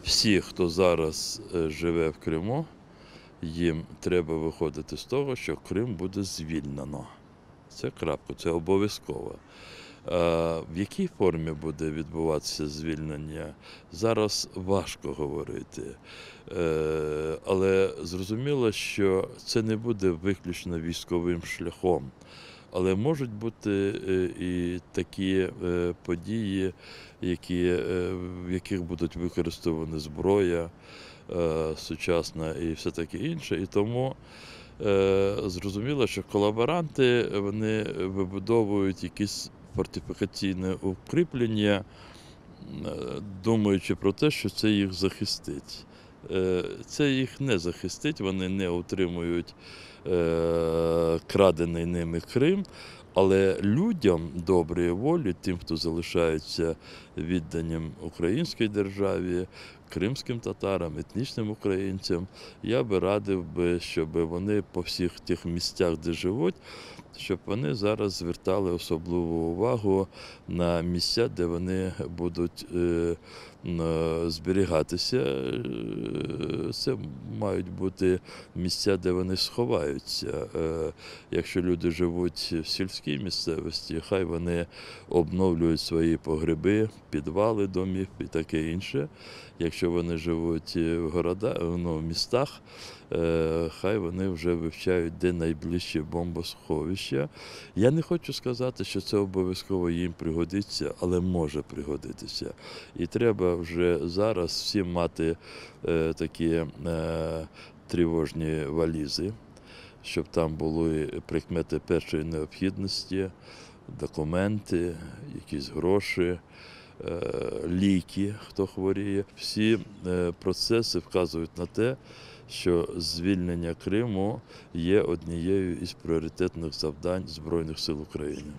Всі, хто зараз живе в Криму, їм треба виходити з того, що Крим буде звільнено. Це крапка, це обов'язково. В якій формі буде відбуватися звільнення, зараз важко говорити. Але зрозуміло, що це не буде виключно військовим шляхом. Але можуть бути і такі події, в яких будуть використовані зброя сучасна і все таке інше. І тому зрозуміло, що колаборанти вони вибудовують якісь фортифікаційне укріплення, думаючи про те, що це їх захистить. Це їх не захистить, вони не утримують крадений ними Крим, але людям доброї волі, тим, хто залишається відданим українській державі, кримським татарам, етнічним українцям, я би радив би, щоб вони по всіх тих місцях, де живуть, щоб вони зараз звертали особливу увагу на місця, де вони будуть зберігатися. Це мають бути місця, де вони сховаються. Якщо люди живуть в сільській місцевості, хай вони обновлюють свої погреби, підвали домів і таке інше. Якщо вони живуть в містах, хай вони вже вивчають, де найближче бомбосховище. Я не хочу сказати, що це обов'язково їм пригодиться, але може пригодитися. І треба вже зараз всім мати такі тривожні валізи, щоб там були прикмети першої необхідності, документи, якісь гроші, ліки, хто хворіє. Всі процеси вказують на те, що звільнення Криму є однією із пріоритетних завдань Збройних сил України.